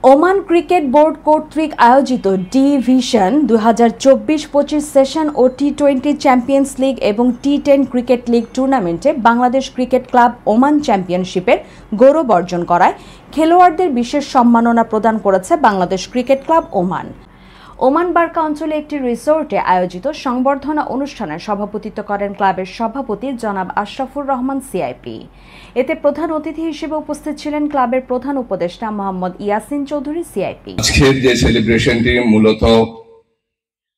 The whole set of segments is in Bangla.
ওমান ক্রিকেট বোর্ড কর্তৃক আয়োজিত ডিভিশন 2024-25 সেশন ও টি-20 চ্যাম্পিয়ন্স লিগ এবং টি10 ক্রিকেট লিগ টুর্নামেন্টে বাংলাদেশ ক্রিকেট ক্লাব ওমান চ্যাম্পিয়নশিপের গৌরব অর্জন করায় খেলোয়াড়দের বিশেষ সম্মাননা প্রদান করেছে Bangladesh cricket club Oman. Oman Barka অঞ্চলে একটি রিসোর্টে আয়োজিত সংবর্ধনা অনুষ্ঠানে সভাপতিত্ব করেন ক্লাবের সভাপতি জনাব আশরাফুর রহমান সিআইপি। এতে প্রধান অতিথি হিসেবে উপস্থিত ছিলেন ক্লাবের প্রধান উপদেষ্টা মোহাম্মদ ইয়াসিন চৌধুরী সিআইপি। আজকের যে সেলিব্রেশনটি মূলত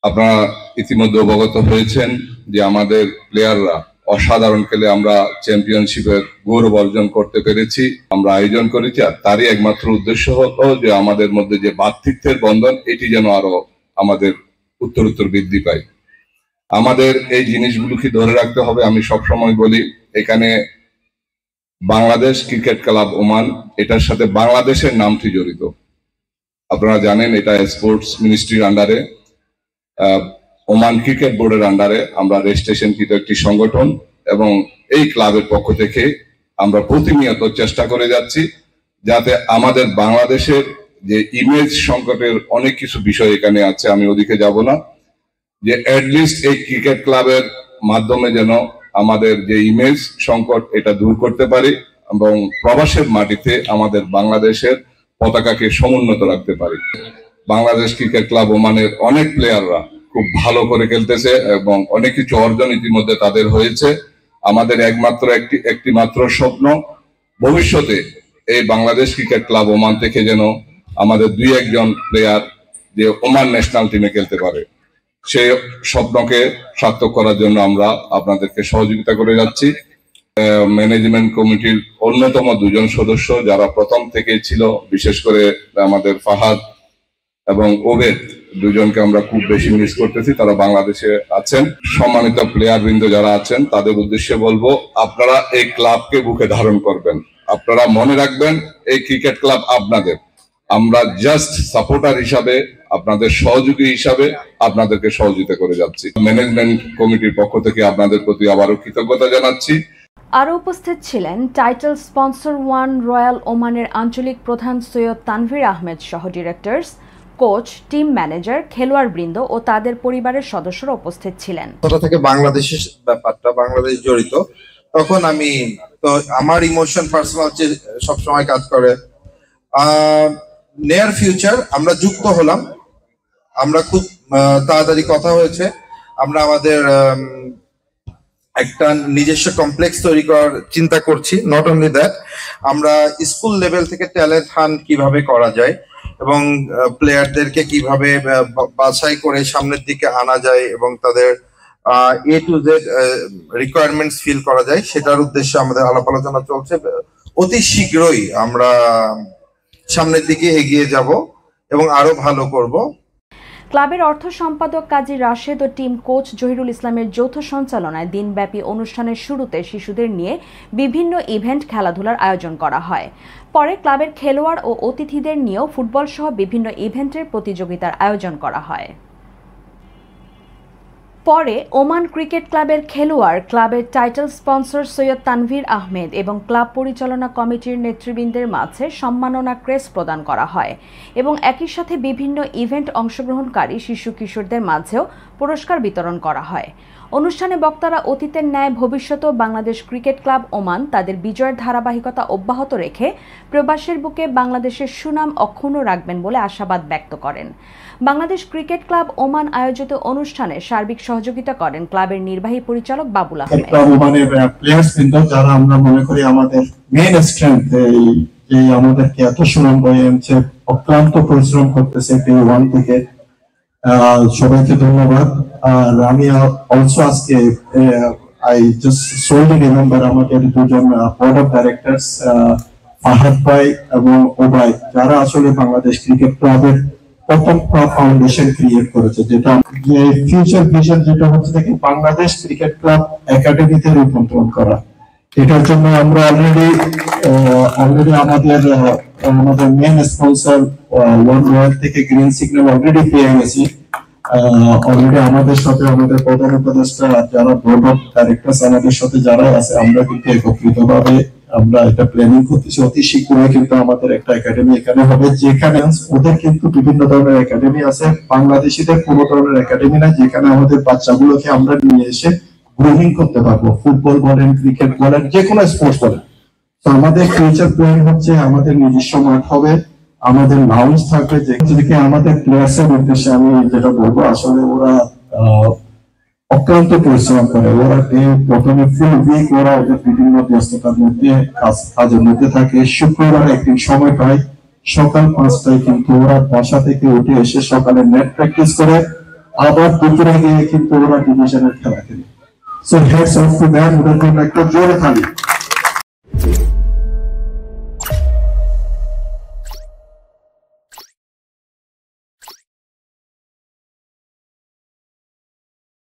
আপনারা ইতিমধ্যে অবগত হয়েছেন যে আমাদের প্লেয়াররা অসাধারণ খেলে আমরা চ্যাম্পিয়নশিপের গৌরব অর্জন করতে পেরেছি, আমরা আয়োজন করেছি। আর তারই একমাত্র উদ্দেশ্য হলো যে আমাদের মধ্যে যে ভ্রাতৃত্বের বন্ধন এটি যেন আরো আমাদের উত্তরোত্তর বৃদ্ধি পায়। আমাদের এই জিনিসগুলোকে ধরে রাখতে হবে। আমি সবসময় বলি, এখানে বাংলাদেশ ক্রিকেট ক্লাব ওমান, এটার সাথে বাংলাদেশের নামটি জড়িত। আপনারা জানেন এটা স্পোর্টস মিনিস্ট্রির আন্ডারে, ওমান ক্রিকেট বোর্ডের আন্ডারে আমরা রেজিস্ট্রেশনকৃত একটি সংগঠন, এবং এই ক্লাবের পক্ষ থেকে আমরা প্রতিনিয়ত চেষ্টা করে যাচ্ছি যাতে আমাদের বাংলাদেশের যে ইমেজ সংকটের অনেক কিছু বিষয় এখানে আছে, আমি ওদিকে যাব না, যে অ্যাটলিস্ট এই ক্রিকেট ক্লাবের মাধ্যমে যেন আমাদের যে ইমেজ সংকট এটা দূর করতে পারি এবং প্রবাসের মাটিতে আমাদের বাংলাদেশের পতাকাকে সমুন্নত রাখতে পারি। বাংলাদেশ ক্রিকেট ক্লাব ওমানের অনেক প্লেয়াররা খুব ভালো করে খেলতেছে এবং অনেক কিছু অর্জন ইতিমধ্যে তাদের হয়েছে। আমাদের একটি মাত্র স্বপ্ন, ভবিষ্যতে এই বাংলাদেশ ক্রিকেট ক্লাব ওমান থেকে যেন আমাদের 2-1 প্লেয়ার যে ওমান ন্যাশনাল টিমে খেলতে পারে, সেই স্বপ্নকে সার্থক করার জন্য আমরা আপনাদেরকে সহযোগিতা করে যাচ্ছি। ম্যানেজমেন্ট কমিটির অন্যতম 2 সদস্য যারা প্রথম থেকে ছিল, বিশেষ করে আমাদের ফাহাদ এবং ওবেদ, 2জনকে আমরা খুব বেশি মিস করতেছি, তারা বাংলাদেশে আছেন। সম্মানিত প্লেয়ার বৃন্দ যারা আছেন তাদের উদ্দেশ্যে বলবো, আপনারা এই ক্লাবকে বুকে ধারণ করবেন। আপনারা মনে রাখবেন এই ক্রিকেট ক্লাব আপনাদের, আমরা জাস্ট সাপোর্টার হিসাবে, আপনাদের সহযোগী হিসাবে আপনাদেরকে সহযোগিতা করে যাচ্ছি। ম্যানেজমেন্ট কমিটির পক্ষ থেকে আপনাদের প্রতি আবারও কৃতজ্ঞতা জানাচ্ছি। আরও উপস্থিত ছিলেন টাইটেল স্পন্সর 1 রয়্যাল ওমানের আঞ্চলিক প্রধান সৈয়দ তানভীর আহমেদ সহ ডিরেক্টরস, কোচ, টিম ম্যানেজার, খেলোয়াড় বৃন্দ ও তাদের পরিবারের সদস্যরা উপস্থিত ছিলেন। ছোট থেকে বাংলাদেশের ব্যাপারটা, বাংলাদেশ জড়িত, তখন আমি তো আমার ইমোশন পার্সোনাল সবসময় কাজ করে। নিয়ার ফিউচার আমরা যুক্ত হলাম, আমরা খুব তাড়াতাড়ি কথা হয়েছে, আমরা আমাদের একটা নিজস্ব কমপ্লেক্স তৈরি করার চিন্তা করছি। নট অনলি দ্যাট, আমরা স্কুল লেভেল থেকে ট্যালেন্ট হান্ট কিভাবে করা যায় এবং প্লেয়ারদেরকে কিভাবে বাছাই করে সামনের দিকে আনা যায় এবং তাদের A to Z requirements fill করা যায়, সেটার উদ্দেশ্যে আমাদের আলাপ আলোচনা চলছে। অতি শীঘ্রই আমরা সামনের দিকে এগিয়ে যাব এবং আরো ভালো করব। ক্লাবের অর্থ সম্পাদক কাজী রাশেদ ও টিম কোচ জহিরুল ইসলামের যৌথ সঞ্চালনায় দিনব্যাপী অনুষ্ঠানের শুরুতে শিশুদের নিয়ে বিভিন্ন ইভেন্ট, খেলাধুলার আয়োজন করা হয়। পরে ক্লাবের খেলোয়াড় ও অতিথিদের নিয়েও ফুটবল সহ বিভিন্ন ইভেন্টের প্রতিযোগিতার আয়োজন করা হয়। পরে ওমান ক্রিকেট ক্লাবের খেলোয়াড়, ক্লাবের টাইটেল স্পন্সর সৈয়দ তানভীর আহমেদ এবং ক্লাব পরিচালনা কমিটির নেতৃবৃন্দের মাঝে সম্মাননা ক্রেস্ট প্রদান করা হয় এবং একই সাথে বিভিন্ন ইভেন্ট অংশগ্রহণকারী শিশু কিশোরদের মাঝেও পুরস্কার বিতরণ করা হয়। অনুষ্ঠানে বক্তারা অতীতের ন্যায় ভবিষ্যতেও বাংলাদেশ ক্রিকেট ক্লাব ওমান তাদের বিজয়ের ধারাবাহিকতা অব্যাহত রেখে প্রবাসের বুকে বাংলাদেশের সুনাম অক্ষুণ্ণ রাখবেন বলে আশাবাদ ব্যক্ত করেন। বাংলাদেশ ক্রিকেট ক্লাব ওমান আয়োজিত অনুষ্ঠানে সার্বিক সহযোগিতা করেন ক্লাবের নির্বাহী পরিচালক বাবুল আহমেদ। যারা আমরা মনে করি আমাদের মেইন স্ট্রেংথ, এই আমাদেরকে এত সুনাম বয়ে আনছে, অক্লান্ত পরিশ্রম করতেছে ওয়ান থেকে, সবাইকে ধন্যবাদ। আর আমি অলসো আজকে আই জাস্ট সোললি রিমেম্বার আমাদের 2জন বোর্ড অফ ডাইরেক্টরস, ফাহাদ ভাই এবং ওবাই, যারা আসলে বাংলাদেশ ক্রিকেট ক্লাবের প্রথম ফাউন্ডেশন ক্রিয়েট করেছে, যেটা ফিউচার ভিশন যেটা হচ্ছে দেখি বাংলাদেশ ক্রিকেট ক্লাব একাডেমিতে রূপান্তরণ করা। এটার জন্য আমরা অলরেডি আমাদের মেইন স্পন্সর 1 রয়্যাল থেকে গ্রিন সিগন্যাল অলরেডি পেয়ে গেছি। অলরেডি আমাদের সাথে আমাদের প্রধান উপদেষ্টা, যারা বোর্ড অফ ডাইরেক্টরস আমাদের সাথে যারা আছে, আমরা কিন্তু একত্রিতভাবে আমরা এটা প্ল্যানিং করতেছি, অতি শীঘ্রই কিন্তু আমাদের একটা একাডেমি এখানে হবে, যেখানে ওদের কিন্তু বিভিন্ন ধরনের একাডেমি আছে, বাংলাদেশিদের কোনো ধরনের একাডেমি না, যেখানে আমাদের বাচ্চাগুলোকে আমরা নিয়ে এসে গ্রোমিং করতে পারবো, ফুটবল বলেন, ক্রিকেট বলেন, যে কোনো স্পোর্টস বলেন। তো আমাদের ফিউচার প্ল্যান হচ্ছে আমাদের নিজস্ব মাঠ হবে, আমাদের লাউঞ্জ থাকবে, যেদিকে আমাদের প্লেয়ার্সের উদ্দেশ্যে আমি যেটা বলবো, আসলে ওরা অক্লান্ত পরিশ্রম করে, ওরা প্রথমে ফুল উইক ওরা ওদের বিভিন্ন ব্যস্ততার মধ্যে কাজের মধ্যে থাকে, শুক্রবার একদিন সময় পায় সকাল 5টায় কিন্তু ওরা বাসা থেকে উঠে এসে সকালে নেট প্র্যাকটিস করে, আবার দুপুরে গিয়ে কিন্তু ওরা ডিভিশনের খেলা খেলে। So hats off to them, ওদের জন্য একটা জোরে থালি।